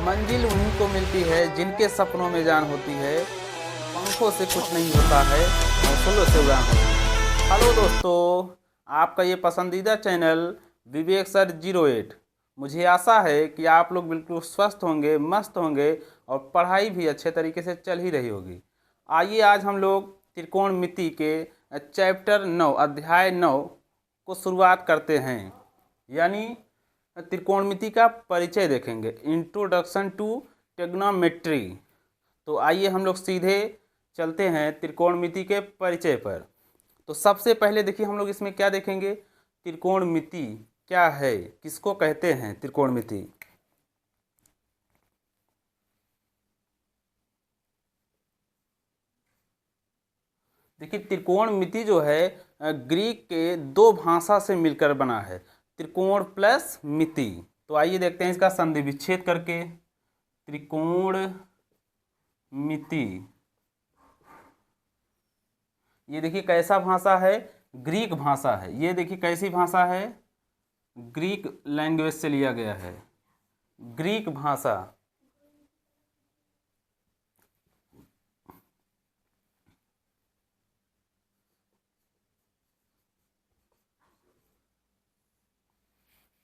मंजिल उन्हीं को मिलती है जिनके सपनों में जान होती है। पंखों से कुछ नहीं होता है, हौसलों से उड़ान होती है। हेलो दोस्तों, आपका ये पसंदीदा चैनल विवेक सर 08। मुझे आशा है कि आप लोग बिल्कुल स्वस्थ होंगे, मस्त होंगे और पढ़ाई भी अच्छे तरीके से चल ही रही होगी। आइए आज हम लोग त्रिकोणमिति के चैप्टर 9 अध्याय 9 को शुरुआत करते हैं, यानी त्रिकोणमिति का परिचय देखेंगे, इंट्रोडक्शन टू ट्रिग्नोमेट्री। तो आइए हम लोग सीधे चलते हैं त्रिकोणमिति के परिचय पर। तो सबसे पहले देखिए हम लोग इसमें क्या देखेंगे, त्रिकोणमिति क्या है, किसको कहते हैं त्रिकोणमिति। देखिए त्रिकोणमिति जो है ग्रीक के दो भाषा से मिलकर बना है, त्रिकोण प्लस मिति। तो आइए देखते हैं इसका संधि विच्छेद करके। त्रिकोण मिति ये देखिए कैसा भाषा है, ग्रीक भाषा है। ये देखिए कैसी भाषा है, ग्रीक लैंग्वेज से लिया गया है, ग्रीक भाषा।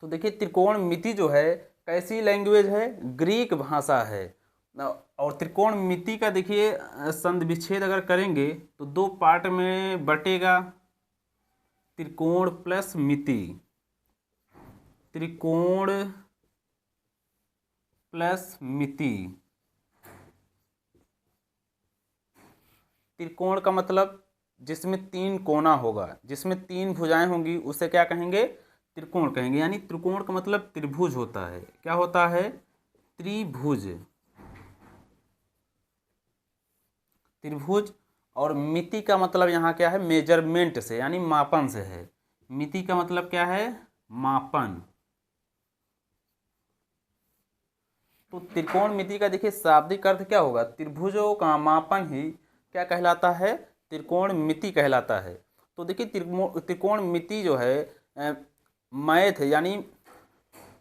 तो देखिए त्रिकोणमिति जो है कैसी लैंग्वेज है, ग्रीक भाषा है। और त्रिकोणमिति का देखिए संधि विच्छेद अगर करेंगे तो दो पार्ट में बटेगा, त्रिकोण प्लस मिति। त्रिकोण प्लस मिति। त्रिकोण का मतलब जिसमें तीन कोना होगा, जिसमें तीन भुजाएं होंगी, उसे क्या कहेंगे, त्रिकोण कहेंगे। यानी त्रिकोण का मतलब त्रिभुज होता है। क्या होता है, त्रिभुज। त्रिभुज। और मिति का मतलब यहाँ क्या है, मेजरमेंट से यानी मापन से है। मिति का मतलब क्या है, मापन। तो त्रिकोणमिति का देखिए शाब्दिक अर्थ क्या होगा, त्रिभुजों का मापन ही क्या कहलाता है, त्रिकोणमिति कहलाता है। तो देखिए त्रिकोणमिति जो है मैथ यानी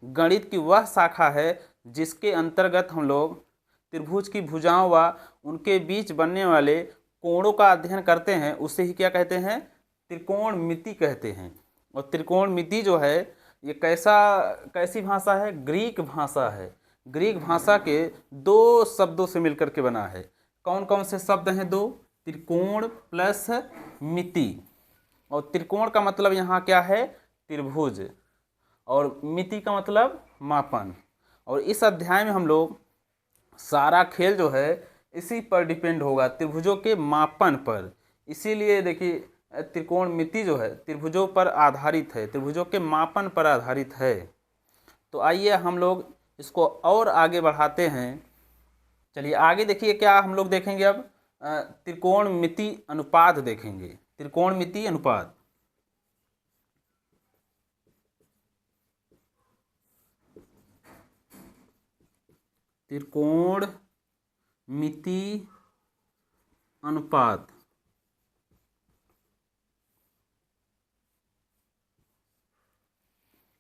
गणित की वह शाखा है जिसके अंतर्गत हम लोग त्रिभुज की भुजाओं व उनके बीच बनने वाले कोणों का अध्ययन करते हैं। उसे ही क्या कहते हैं, त्रिकोणमिति कहते हैं। और त्रिकोणमिति जो है ये कैसी भाषा है, ग्रीक भाषा है। ग्रीक भाषा के दो शब्दों से मिलकर के बना है। कौन कौन से शब्द हैं, दो, त्रिकोण प्लस मिति। और त्रिकोण का मतलब यहाँ क्या है, त्रिभुज, और मिति का मतलब मापन। और इस अध्याय में हम लोग सारा खेल जो है इसी पर डिपेंड होगा, त्रिभुजों के मापन पर। इसीलिए देखिए त्रिकोणमिति जो है त्रिभुजों पर आधारित है, त्रिभुजों के मापन पर आधारित है। तो आइए हम लोग इसको और आगे बढ़ाते हैं। चलिए आगे देखिए क्या हम लोग देखेंगे अब, त्रिकोणमिति अनुपात देखेंगे। त्रिकोणमिति अनुपात। त्रिकोणमिति अनुपात।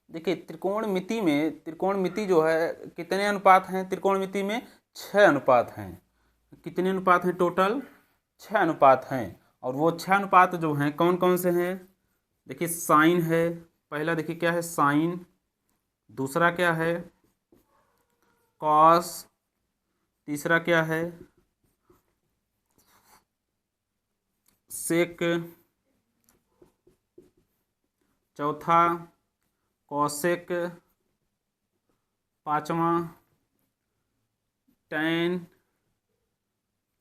देखिए त्रिकोणमिति जो है कितने अनुपात हैं, त्रिकोणमिति में 6 अनुपात हैं। कितने अनुपात हैं टोटल, 6 अनुपात हैं। और वो 6 अनुपात जो हैं कौन कौन से हैं, देखिए साइन है, पहला देखिए क्या है, साइन। दूसरा क्या है, कॉस। तीसरा क्या है, सेक। चौथा कॉसेक। पांचवा टैन।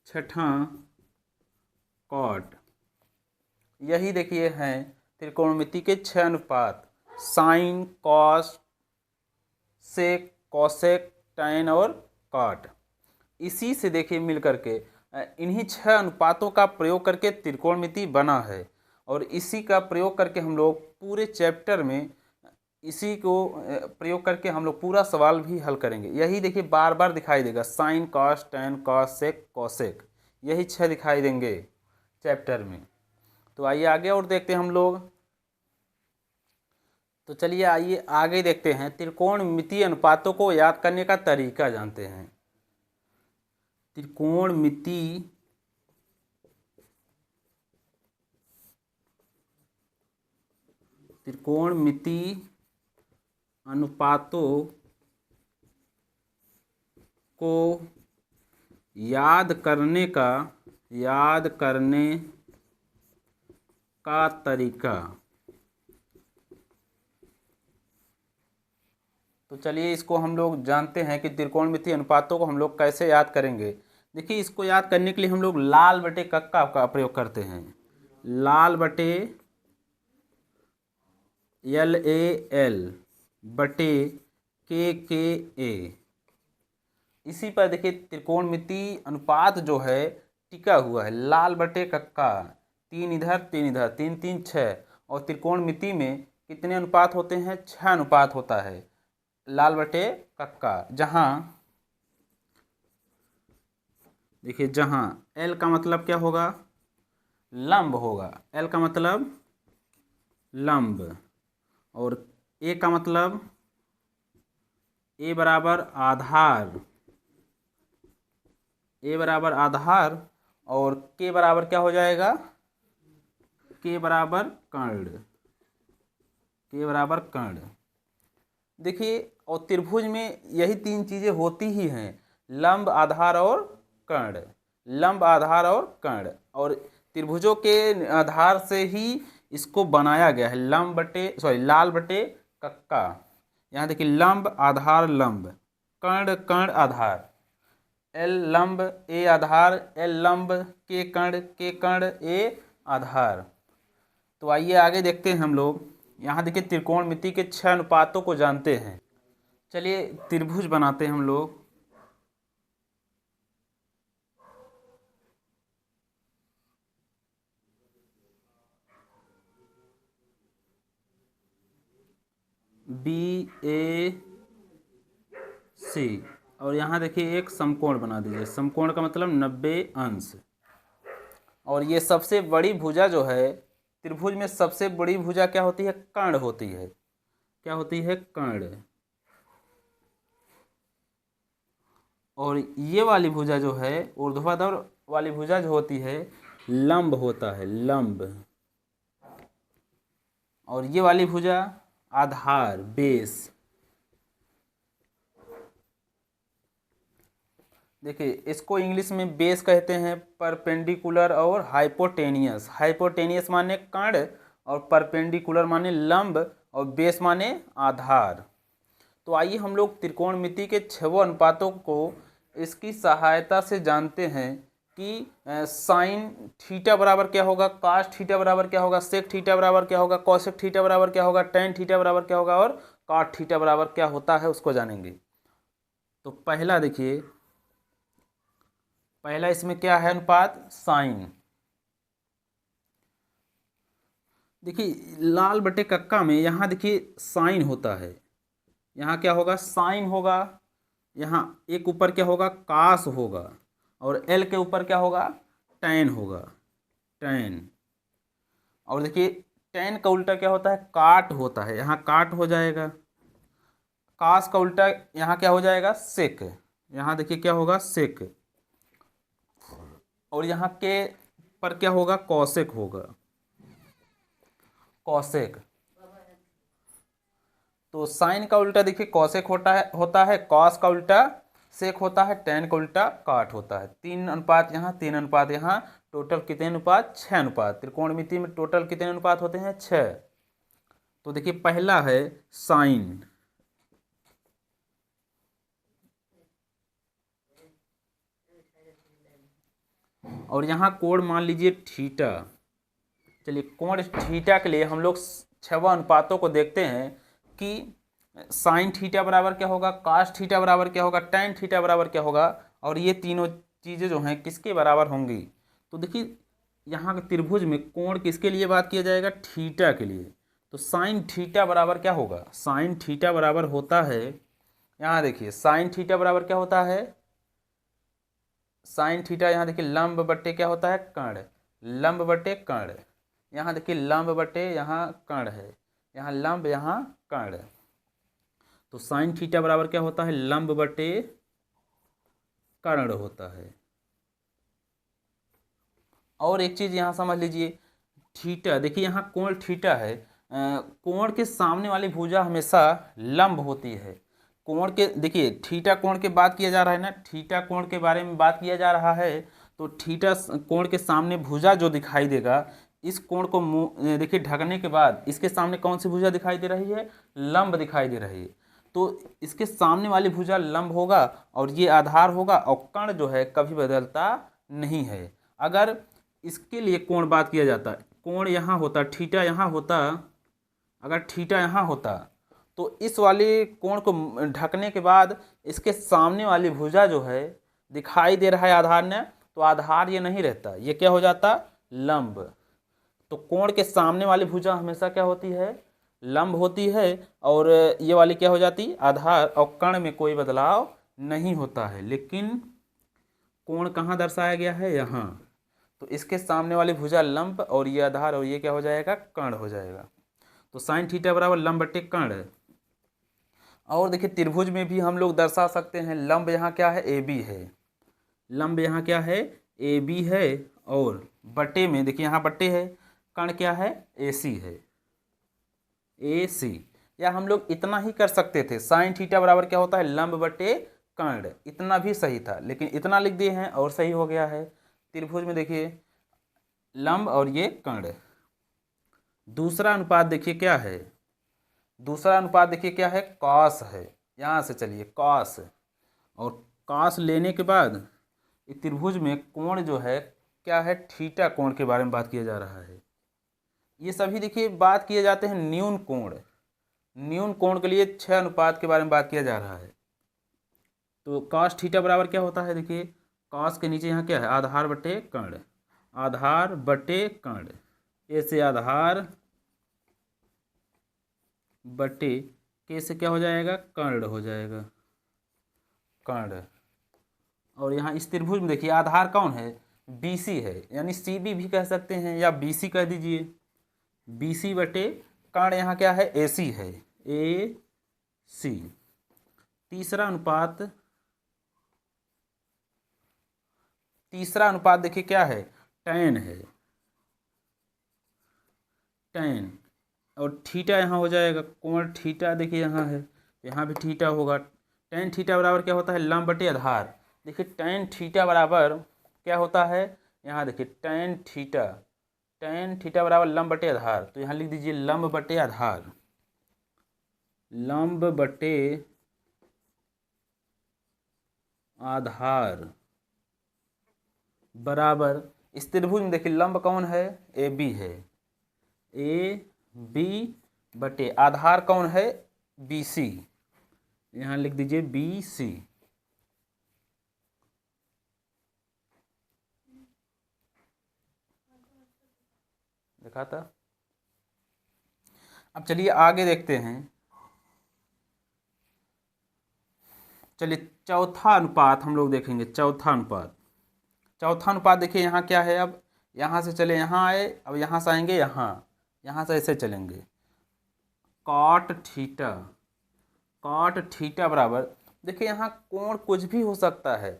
छठा कॉट। यही देखिए हैं त्रिकोणमिति के 6 अनुपात, साइन, कॉस, सेक, कॉसेक, टैन और कॉट। इसी से देखिए मिल करके इन्हीं 6 अनुपातों का प्रयोग करके त्रिकोणमिति बना है। और इसी का प्रयोग करके हम लोग पूरे चैप्टर में इसी को प्रयोग करके हम लोग पूरा सवाल भी हल करेंगे। यही देखिए बार बार दिखाई देगा, साइन, कॉस, टैन, कॉस, सेक, कॉसेक, यही 6 दिखाई देंगे चैप्टर में। तो आइए आगे और देखते हैं हम लोग। तो चलिए आइए आगे देखते हैं, त्रिकोणमितीय अनुपातों को याद करने का तरीका जानते हैं। त्रिकोणमितीय अनुपातों को याद करने का तरीका। तो चलिए इसको हम लोग जानते हैं कि त्रिकोणमितीय अनुपातों को हम लोग कैसे याद करेंगे। देखिए इसको याद करने के लिए हम लोग लाल बटे कक्का का प्रयोग करते हैं। लाल बटे LAL बटे KKA। इसी पर देखिए त्रिकोणमितीय अनुपात जो है टिका हुआ है, लाल बटे कक्का, 3 इधर 3 इधर, 3 3 6। और त्रिकोणमिति में कितने अनुपात होते हैं? 6 अनुपात होता है लाल बटे कक्का। जहाँ देखिए जहाँ L का मतलब क्या होगा? लंब होगा। L का मतलब लंब, और A का मतलब A बराबर आधार, A बराबर आधार, और K बराबर क्या हो जाएगा? K बराबर कर्ण, K बराबर कर्ण। देखिए और त्रिभुज में यही 3 चीज़ें होती ही हैं, लंब, आधार और कर्ण। लंब, आधार और कर्ण, और त्रिभुजों के आधार से ही इसको बनाया गया है, लाल बटे कक्का। यहाँ देखिए लंब, आधार, लंब, कर्ण, कर्ण, आधार। L लंब, A आधार, L लंब, K Karna, K Karna, A आधार। तो आइए आगे देखते हैं हम लोग। यहाँ देखिए त्रिकोणमिति के 6 अनुपातों को जानते हैं। चलिए त्रिभुज बनाते हैं हम लोग। BAC, और यहाँ देखिए एक समकोण बना दीजिए। समकोण का मतलब 90 अंश। और ये सबसे बड़ी भुजा जो है त्रिभुज में, सबसे बड़ी भुजा क्या होती है? कर्ण होती है। क्या होती है? कर्ण। और ये वाली भुजा जो है, ऊर्ध्वाधर वाली भुजा जो होती है, लंब होता है, लंब। और ये वाली भुजा आधार, बेस। देखिए इसको इंग्लिश में बेस कहते हैं, परपेंडिकुलर और हाइपोटेनियस। हाइपोटेनियस माने कर्ण, और परपेंडिकुलर माने लंब, और बेस माने आधार। तो आइए हम लोग त्रिकोणमिति के 6 अनुपातों को इसकी सहायता से जानते हैं कि साइन थीटा बराबर क्या होगा, कास थीटा बराबर क्या होगा, सेक थीटा बराबर क्या होगा, कॉसेक थीटा बराबर क्या होगा, टेन थीटा बराबर क्या होगा, और कॉट थीटा बराबर क्या होता है, उसको जानेंगे। तो पहला देखिए, पहला इसमें क्या है अनुपात? साइन। देखिए लाल बटे कक्का में यहाँ देखिए साइन होता है, यहाँ क्या होगा? साइन होगा। यहाँ एक ऊपर क्या होगा? कास होगा, और एल के ऊपर क्या होगा? टैन होगा, टैन। और देखिए टैन का उल्टा क्या होता है? काट होता है, यहाँ काट हो जाएगा। कास का उल्टा यहाँ क्या हो जाएगा? सेक। यहाँ देखिए क्या होगा? सेक। और यहाँ के पर क्या होगा? कौसेक होगा, कौसेक। तो साइन का उल्टा देखिए कौसेक होता है, कॉस का उल्टा सेक होता है, टेन का उल्टा काट होता है। 3 अनुपात यहाँ, 3 अनुपात यहाँ, टोटल कितने अनुपात? 6 अनुपात। त्रिकोणमिति में टोटल कितने अनुपात होते हैं? 6। तो देखिए पहला है साइन, और यहाँ कोण मान लीजिए थीटा। चलिए कोण थीटा के लिए हम लोग 6 अनुपातों को देखते हैं कि साइन थीटा बराबर क्या होगा, कास थीटा बराबर क्या होगा, टैन थीटा बराबर क्या होगा, और ये तीनों चीज़ें जो हैं किसके बराबर होंगी। तो देखिए यहाँ के त्रिभुज में कोण किसके लिए बात किया जाएगा? थीटा के लिए। तो साइन थीटा बराबर क्या होगा? साइन थीटा बराबर होता है, यहाँ देखिए साइन थीटा बराबर क्या होता है? साइन थीटा यहाँ देखिए लंब बट्टे क्या होता है? कर्ण, लंब बट्टे कर्ण। यहाँ देखिए लंब बटे यहाँ कर्ण है, यहाँ लंब, यहाँ कर्ण। तो साइन थीटा बराबर क्या होता है, लंब बटे कर्ण होता है। और एक चीज यहाँ समझ लीजिए, थीटा, देखिए यहाँ कोण थीटा है, कोण के सामने वाली भुजा हमेशा लंब होती है। कोण के, देखिए थीटा कोण के बात किया जा रहा है ना, थीटा कोण के बारे में बात किया जा रहा है। तो थीटा कोण के सामने भुजा जो दिखाई देगा, इस कोण को देखिए ढकने के बाद इसके सामने कौन सी भुजा दिखाई दे रही है, लंब दिखाई दे रही है। तो इसके सामने वाली भुजा लंब होगा और ये आधार होगा, और कर्ण जो है कभी बदलता नहीं है। अगर इसके लिए कोण बात किया जाता, कोण यहाँ होता, थीटा यहाँ होता, अगर थीटा यहाँ होता तो इस वाले कोण को ढकने के बाद इसके सामने वाली भुजा जो है दिखाई दे रहा है आधार ने, तो आधार ये नहीं रहता, ये क्या हो जाता, लंब। तो कोण के सामने वाली भुजा हमेशा क्या होती है, लंब होती है, और ये वाली क्या हो जाती, आधार। और कर्ण में कोई बदलाव नहीं होता है, लेकिन कोण कहाँ दर्शाया गया है, यहाँ। तो इसके सामने वाली भुजा लंब और ये आधार, और ये क्या हो जाएगा, कर्ण हो जाएगा। तो साइन थीटा बराबर लंब बटे कर्ण। और देखिए त्रिभुज में भी हम लोग दर्शा सकते हैं, लंब यहाँ क्या है, ए बी है, लंब यहाँ क्या है, ए बी है, और बटे में देखिए यहाँ बटे है, कर्ण क्या है, ए सी है, ए सी। या हम लोग इतना ही कर सकते थे, साइन थीटा बराबर क्या होता है, लंब बटे कर्ण, इतना भी सही था, लेकिन इतना लिख दिए हैं और सही हो गया है। त्रिभुज में देखिए लंब और ये कर्ण। दूसरा अनुपात देखिए क्या है, दूसरा अनुपात देखिए क्या है, कॉस है। यहाँ से चलिए कॉस, और कॉस लेने के बाद त्रिभुज में कोण जो है क्या है, थीटा कोण के बारे में बात किया जा रहा है। ये सभी देखिए बात किए जाते हैं न्यून कोण, न्यून कोण के लिए 6 अनुपात के बारे में बात किया जा रहा है। तो कॉस थीटा बराबर क्या होता है, देखिए कॉस के नीचे यहाँ क्या है, आधार बटे कर्ण, आधार बटे कर्ण, ऐसे आधार बटे के से क्या हो जाएगा, कर्ण हो जाएगा, कर्ण। और यहाँ इस त्रिभुज में देखिए आधार कौन है, BC है, यानी CB भी कह सकते हैं या BC कह दीजिए, BC बटे कर्ण यहाँ क्या है, AC है, AC। तीसरा अनुपात, तीसरा अनुपात देखिए क्या है, tan है, tan। और थीटा यहाँ हो जाएगा, कोण थीटा देखिए यहाँ है, यहाँ भी थीटा होगा। tan थीटा बराबर क्या होता है, लंब बटे आधार। देखिए tan थीटा बराबर क्या होता है, यहाँ देखिए tan थीटा, tan थीटा बराबर लंब बटे आधार। तो यहाँ लिख दीजिए लंब बटे आधार, लंब बटे आधार बराबर, इस त्रिभुज में देखिए लंब कौन है, ए बी है, ए बी बटे आधार कौन है, बी सी, यहाँ लिख दीजिए बी सी। देखा था। अब चलिए आगे देखते हैं, चलिए चौथा अनुपात हम लोग देखेंगे, चौथा अनुपात। चौथा अनुपात देखिए यहाँ क्या है, अब यहाँ से चले यहाँ आए, अब यहाँ से आएंगे यहाँ, यहाँ से ऐसे चलेंगे, कॉट थीटा, कॉट थीटा बराबर, देखिए यहाँ कोण कुछ भी हो सकता है,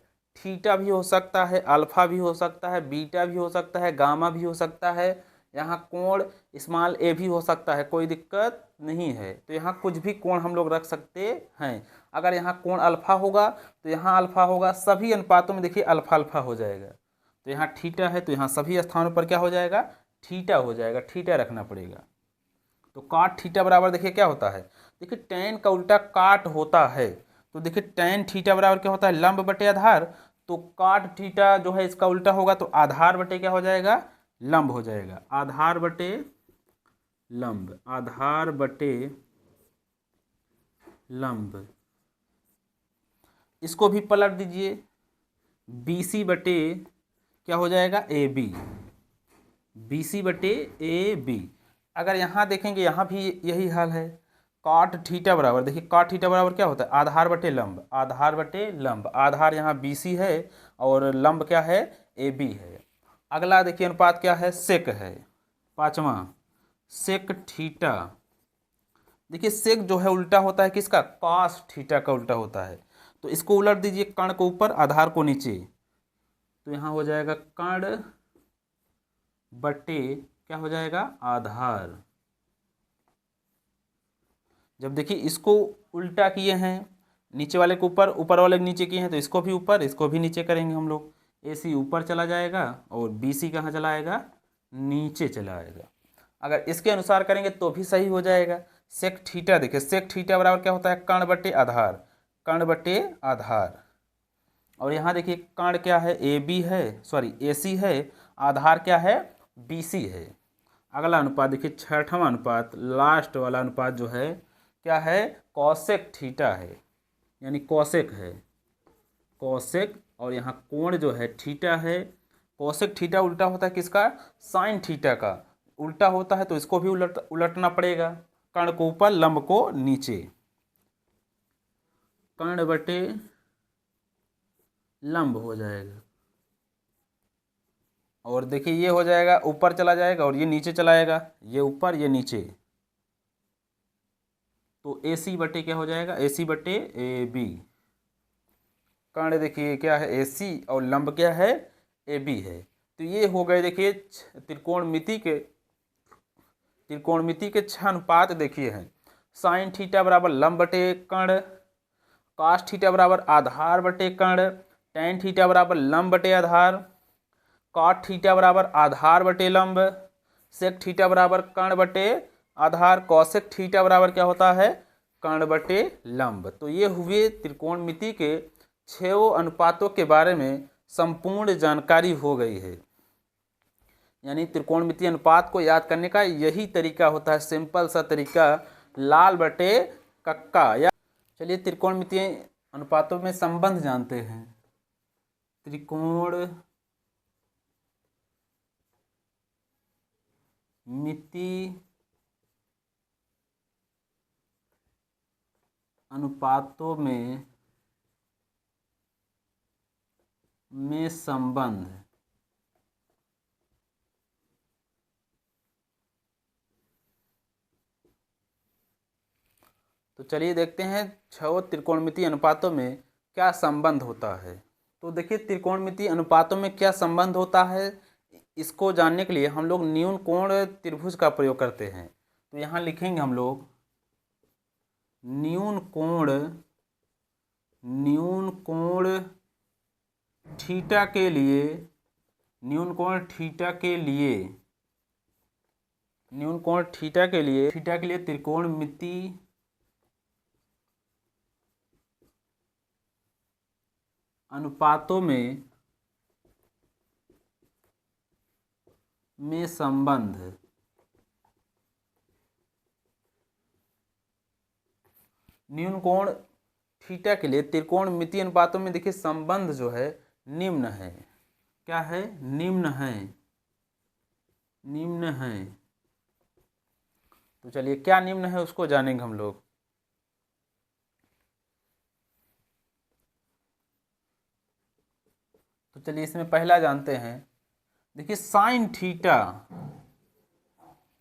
थीटा भी हो सकता है, अल्फा भी हो सकता है, बीटा भी हो सकता है, गामा भी हो सकता है, यहाँ कोण स्मॉल ए भी हो सकता है, कोई दिक्कत नहीं है। तो यहाँ कुछ भी कोण हम लोग रख सकते हैं। अगर यहाँ कोण अल्फा होगा तो यहाँ अल्फा होगा, सभी अनुपातों में देखिए अल्फा अल्फा हो जाएगा। तो यहाँ थीटा है तो यहाँ सभी स्थानों पर क्या हो जाएगा, थीटा हो जाएगा, थीटा रखना पड़ेगा। तो काट थीटा बराबर देखिए क्या होता है, देखिए tan का उल्टा काट होता है। तो देखिए tan थीटा बराबर क्या होता है, लंब बटे आधार। तो काट थीटा जो है इसका उल्टा होगा, तो आधार बटे क्या हो जाएगा, लंब हो जाएगा, आधार बटे लंब, आधार बटे लंब। इसको भी पलट दीजिए, BC बटे क्या हो जाएगा, AB, BC बटे AB। अगर यहाँ देखेंगे यहाँ भी यही हाल है, कॉट थीटा बराबर, देखिए कॉट थीटा बराबर क्या होता है, आधार बटे लंब, आधार बटे लंब, आधार यहाँ BC है और लंब क्या है, AB है। अगला देखिए अनुपात क्या है, सेक है, पांचवा, सेक थीटा, देखिए सेक जो है उल्टा होता है किसका, कॉस थीटा का उल्टा होता है। तो इसको उलट दीजिए, कर्ण को ऊपर आधार को नीचे, तो यहाँ हो जाएगा कर्ण बटे क्या हो जाएगा, आधार। जब देखिए इसको उल्टा किए हैं, नीचे वाले को ऊपर, ऊपर वाले को नीचे किए हैं, तो इसको भी ऊपर इसको भी नीचे करेंगे हम लोग। AC ऊपर चला जाएगा और BC कहाँ चला आएगा, नीचे चला आएगा। अगर इसके अनुसार करेंगे तो भी सही हो जाएगा। सेक थीटा, देखिए सेक थीटा बराबर क्या होता है, कर्ण बटे आधार, कर्ण बटे आधार। और यहाँ देखिए कर्ण क्या है, AB है, सॉरी AC है, आधार क्या है, BC है। अगला अनुपात देखिए छठवां अनुपात, लास्ट वाला अनुपात जो है क्या है, कॉसेक थीटा है, यानी कॉसेक है, कॉसेक। और यहाँ कोण जो है थीटा है। कॉसेक थीटा उल्टा होता है किसका, साइन थीटा का उल्टा होता है, तो इसको भी उलटना पड़ेगा, कर्ण को ऊपर लंब को नीचे, कर्ण बटे लंब हो जाएगा। और देखिए ये हो जाएगा, ऊपर चला जाएगा और ये नीचे चला आएगा, ये ऊपर ये नीचे, तो AC बटे क्या हो जाएगा, AC बटे AB। कर्ण देखिए क्या है, AC और लंब क्या है, AB है। तो ये हो गए देखिए त्रिकोणमिति के 6 अनुपात देखिए हैं। साइन थीटा बराबर लंब बटे कर्ण, कास थीटा बराबर आधार बटे कर्ण, टेन थीटा बराबर लंब बटे आधार, कॉट थीटा बराबर आधार बटे लंब, सेक थीटा बराबर कर्ण बटे आधार, कौसेक थीटा बराबर क्या होता है, कर्ण बटे लंब। तो ये हुए त्रिकोणमिति के 6 अनुपातों के बारे में संपूर्ण जानकारी हो गई है। यानी त्रिकोणमितीय अनुपात को याद करने का यही तरीका होता है, सिंपल सा तरीका, लाल बटे कक्का। या चलिए त्रिकोणमितीय अनुपातों में संबंध जानते हैं। त्रिकोणमिति अनुपातों में संबंध। तो चलिए देखते हैं 6 त्रिकोणमितीय अनुपातों में क्या संबंध होता है। तो देखिए त्रिकोणमितीय अनुपातों में क्या संबंध होता है, इसको जानने के लिए हम लोग न्यून कोण त्रिभुज का प्रयोग करते हैं। तो यहाँ लिखेंगे हम लोग न्यून कोण थीटा के लिए, न्यून कोण थीटा के लिए त्रिकोणमिति अनुपातों में संबंध। न्यून कोण थीटा के लिए त्रिकोणमितीय अनुपातों में देखिए संबंध जो है निम्न है। क्या है, निम्न है। तो चलिए क्या निम्न है उसको जानेंगे हम लोग। तो चलिए इसमें पहला जानते हैं, देखिए साइन थीटा,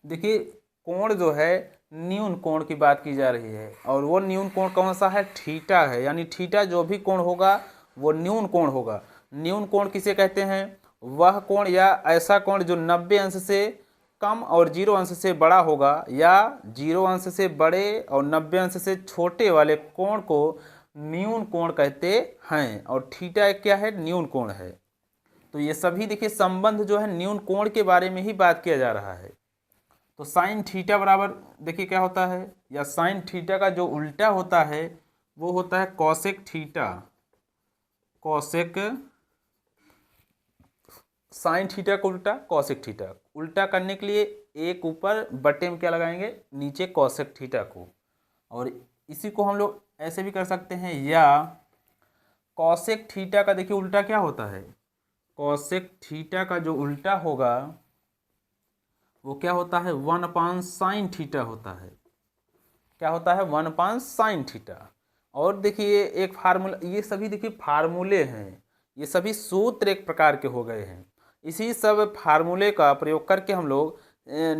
देखिए कोण जो है न्यून कोण की बात की जा रही है, और वो न्यून कोण कौन सा है, थीटा है। यानी थीटा जो भी कोण होगा वो न्यून कोण होगा। न्यून कोण किसे कहते हैं, वह कोण या ऐसा कोण जो 90 अंश से कम और 0 अंश से बड़ा होगा, या 0 अंश से बड़े और 90 अंश से छोटे वाले कोण को न्यून कोण कहते हैं। और थीटा क्या है, न्यून कोण है। तो ये सभी देखिए संबंध जो है न्यून कोण के बारे में ही बात किया जा रहा है। तो साइन थीटा बराबर देखिए क्या होता है, या साइन थीटा का जो उल्टा होता है वो होता है कॉसेक थीटा। साइन थीटा का उल्टा कॉसेक थीटा। उल्टा करने के लिए एक ऊपर बटे में क्या लगाएंगे, नीचे कॉसेक थीटा को। और इसी को हम लोग ऐसे भी कर सकते हैं, या कॉसेक थीटा का देखिए उल्टा क्या होता है, कॉसेक थीटा का जो उल्टा होगा वो क्या होता है, 1/sin थीटा होता है। क्या होता है, 1/sin थीटा। और देखिए एक फार्मूला, ये सभी देखिए फार्मूले हैं, ये सभी सूत्र एक प्रकार के हो गए हैं। इसी सब फार्मूले का प्रयोग करके हम लोग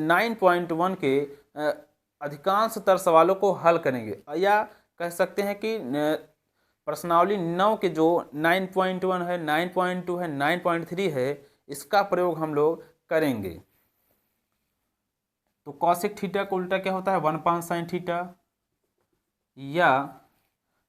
9.1 के अधिकांशतर सवालों को हल करेंगे, या कह सकते हैं कि प्रश्नावली 9 के जो 9.1 है, 9.2 है, 9.3 है, इसका प्रयोग हम लोग करेंगे। तो कॉसेक थीटा को उल्टा क्या होता है, 1/5 साइन थीटा, या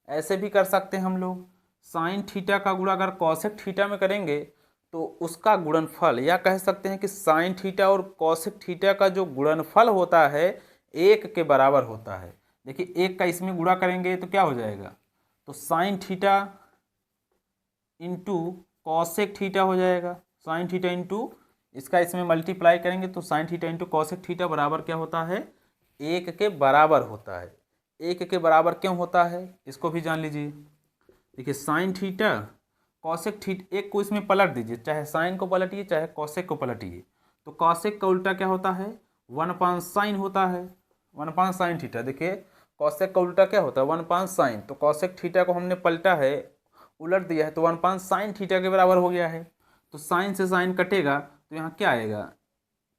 ऐसे भी कर सकते हैं हम लोग, साइन थीटा का गुणा अगर कॉसेक थीटा में करेंगे तो उसका गुणनफल, या कह सकते हैं कि साइन थीटा और कॉसेक थीटा का जो गुणनफल होता है 1 के बराबर होता है। देखिए 1 का इसमें गुणा करेंगे तो क्या हो जाएगा, तो sine theta into cosec theta हो जाएगा, साइन थीटा इंटू इसका इसमें मल्टीप्लाई करेंगे तो sine theta into cosec theta बराबर क्या होता है, 1 के बराबर होता है। 1 के बराबर क्यों होता है इसको भी जान लीजिए। देखिए साइन थीटा कॉसेक थीटा, एक को इसमें पलट दीजिए, चाहे साइन को पलटिए चाहे कॉसेक को पलटिए, तो कॉसेक का उल्टा क्या होता है, 1/5 साइन होता है, 1/5 साइन थीटा। देखिए कॉसेक का उल्टा क्या होता है, 1/5 साइन, तो कॉसेक थीटा को हमने पलटा है, उलट दिया है, तो 1/5 साइन थीटा के बराबर हो गया है। तो साइन से साइन कटेगा तो यहाँ क्या आएगा,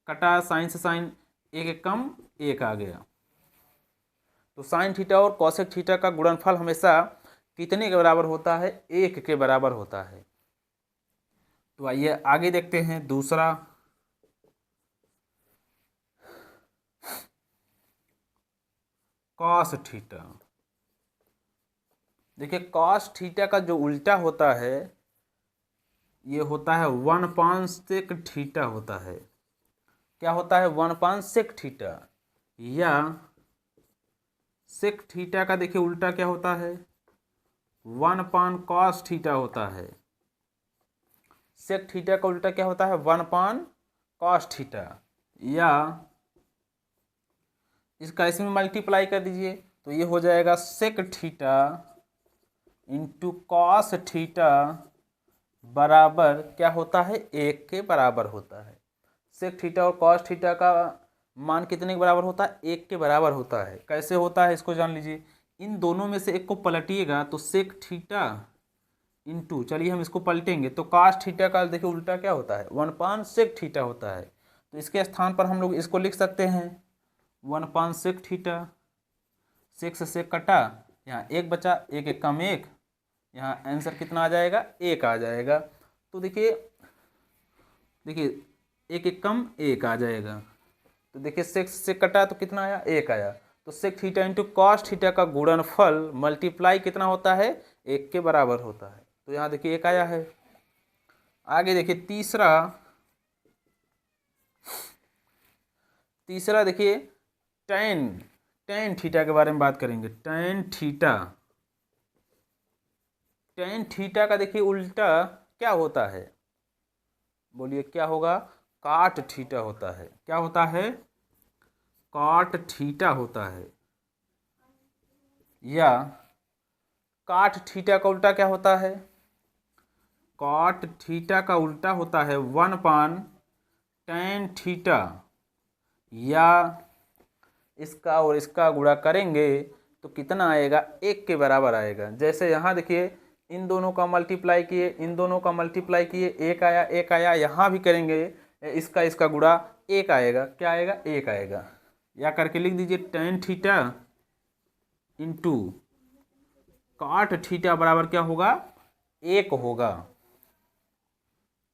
कटा साइन से साइन, एक कम एक आ गया। तो साइन थीटा और कॉसेक थीटा का गुणनफल हमेशा कितने के बराबर होता है, 1 के बराबर होता है। तो आइए आगे देखते हैं दूसरा। कॉस थीटा, देखिए कॉस थीटा का जो उल्टा होता है ये होता है 1/5 सेक थीटा होता है। क्या होता है, 1/5 सेक थीटा, या सेक थीटा का देखिए उल्टा क्या होता है, 1/5 कॉस थीटा होता है। सेक थीटा का उल्टा क्या होता है, 1/5 कॉस थीटा, या इसका इसमें मल्टीप्लाई कर दीजिए तो ये हो जाएगा sec theta into cos theta बराबर क्या होता है, 1 के बराबर होता है। सेक थीटा और कॉस थीटा का मान कितने के बराबर होता है, 1 के बराबर होता है। कैसे होता है इसको जान लीजिए, इन दोनों में से एक को पलटिएगा तो सेक थीटा इंटू, चलिए हम इसको पलटेंगे तो कॉस थीटा का देखिए उल्टा क्या होता है, 1/5 सेक थीटा होता है। तो इसके स्थान पर हम लोग इसको लिख सकते हैं 1/5 सेक थीटा, सेक से सेक कटा, यहाँ एक बचा, एक एक कम एक, यहाँ आंसर कितना आ जाएगा, 1 आ जाएगा। तो देखिए देखिए एक एक कम एक आ जाएगा, तो देखिए सेक से कटा तो कितना आया, 1 आया। तो sec theta into cos theta का गुणनफल मल्टीप्लाई कितना होता है, 1 के बराबर होता है। तो यहाँ देखिए 1 आया है। आगे देखिए तीसरा देखिए टेन थीटा के बारे में बात करेंगे। टेन थीटा का देखिए उल्टा क्या होता है, बोलिए क्या होगा, काट थीटा होता है। क्या होता है, काट थीटा होता है, या काट थीटा का उल्टा क्या होता है, काट थीटा का उल्टा होता है 1/tan थीटा, या इसका और इसका गुणा करेंगे तो कितना आएगा, 1 के बराबर आएगा। जैसे यहाँ देखिए इन दोनों का मल्टीप्लाई किए, इन दोनों का मल्टीप्लाई किए, 1 आया 1 आया, यहाँ भी करेंगे इसका गुणा 1 आएगा, क्या आएगा, 1 आएगा। या करके लिख दीजिए tan थीटा इंटू काट थीटा बराबर क्या होगा, 1 होगा।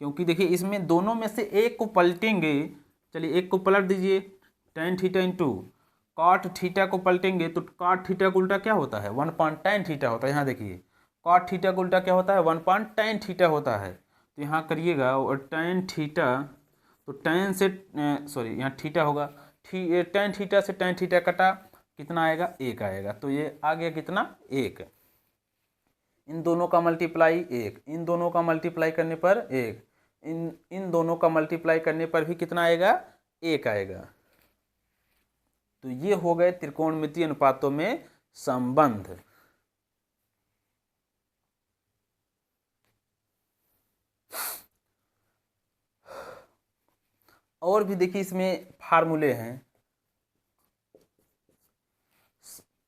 क्योंकि देखिए इसमें दोनों में से एक को पलटेंगे, चलिए एक को पलट दीजिए, tan theta into cot theta को पलटेंगे तो कॉट थीटा का उल्टा क्या होता है, 1/tan थीटा होता है। यहाँ देखिए कॉट थीटा का उल्टा क्या होता है, 1/tan थीटा होता है। तो यहाँ करिएगा और tan थीटा, तो tan से सॉरी यहाँ थीटा होगा, tan थीटा से tan थीटा कटा, कितना आएगा, 1 आएगा। तो ये आ गया कितना, 1। इन दोनों का मल्टीप्लाई 1, इन दोनों का मल्टीप्लाई करने पर 1, इन दोनों का मल्टीप्लाई करने पर भी कितना आएगा, 1 आएगा। तो ये हो गए त्रिकोणमितीय अनुपातों में संबंध। और भी देखिए इसमें फार्मूले हैं।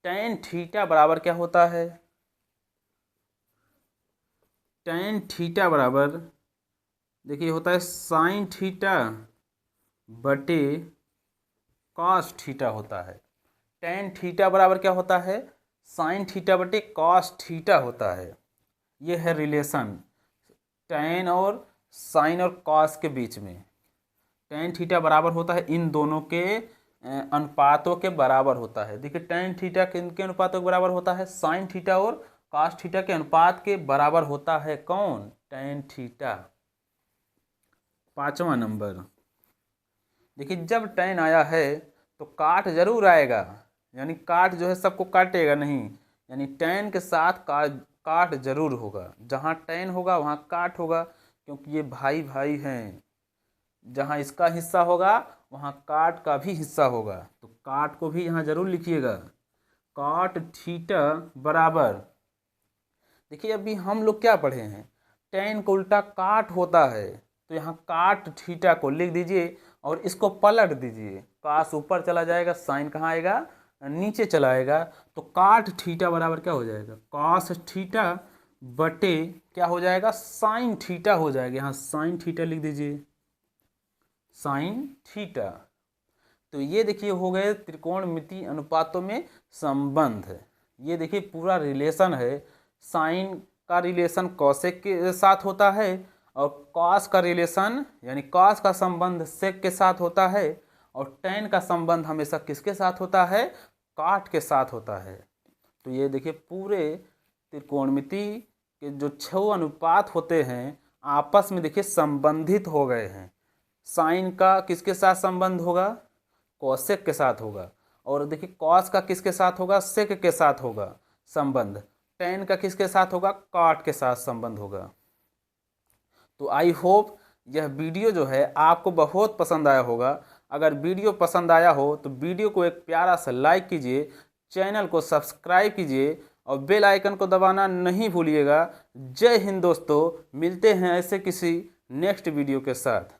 tan थीटा बराबर क्या होता है, tan थीटा बराबर देखिए होता है साइन थीटा बटे कॉस थीटा होता है। टेन थीटा बराबर क्या होता है, साइन थीटा बटे कॉस थीटा होता है। ये है रिलेशन टेन और साइन और कॉस के बीच में। टेन थीटा बराबर होता है इन दोनों के अनुपातों के बराबर होता है। देखिए टेन थीटा किनके अनुपातों के बराबर होता है, साइन थीटा और कॉस थीटा के अनुपात के बराबर होता है। कौन, टेन थीटा। 5वां नंबर, देखिए जब टेन आया है तो काट जरूर आएगा, यानी काट जो है सबको काटेगा नहीं, यानी टेन के साथ काट जरूर होगा। जहाँ टेन होगा वहाँ काट होगा, क्योंकि ये भाई भाई हैं। जहाँ इसका हिस्सा होगा वहाँ काट का भी हिस्सा होगा, तो काट को भी यहाँ जरूर लिखिएगा। काट थीटा बराबर, देखिए अभी हम लोग क्या पढ़े हैं, टेन को उल्टा काट होता है, तो यहाँ काट थीटा को लिख दीजिए और इसको पलट दीजिए। कास ऊपर चला जाएगा, साइन कहाँ आएगा, नीचे चला आएगा। तो काट थीटा बराबर क्या हो जाएगा, कॉस थीटा बटे क्या हो जाएगा, साइन थीटा हो जाएगा। यहाँ साइन थीटा लिख दीजिए, साइन थीटा। तो ये देखिए हो गए त्रिकोणमिति अनुपातों में संबंध। ये देखिए पूरा रिलेशन है, साइन का रिलेशन कॉसेक के साथ होता है और कॉस का रिलेशन यानी कॉस का संबंध सेक के साथ होता है, और टेन का संबंध हमेशा किसके साथ होता है, काट के साथ होता है। तो ये देखिए पूरे त्रिकोणमिति के जो 6 अनुपात होते हैं आपस में देखिए संबंधित हो गए हैं। साइन का किसके साथ संबंध होगा, कॉसेक के साथ होगा, और देखिए कॉस का किसके साथ होगा, सेक के साथ होगा संबंध। टेन का किसके साथ होगा, काट के साथ संबंध होगा। तो आई होप यह वीडियो जो है आपको बहुत पसंद आया होगा। अगर वीडियो पसंद आया हो तो वीडियो को एक प्यारा सा लाइक कीजिए, चैनल को सब्सक्राइब कीजिए और बेल आइकन को दबाना नहीं भूलिएगा। जय हिंद दोस्तों, मिलते हैं ऐसे किसी नेक्स्ट वीडियो के साथ।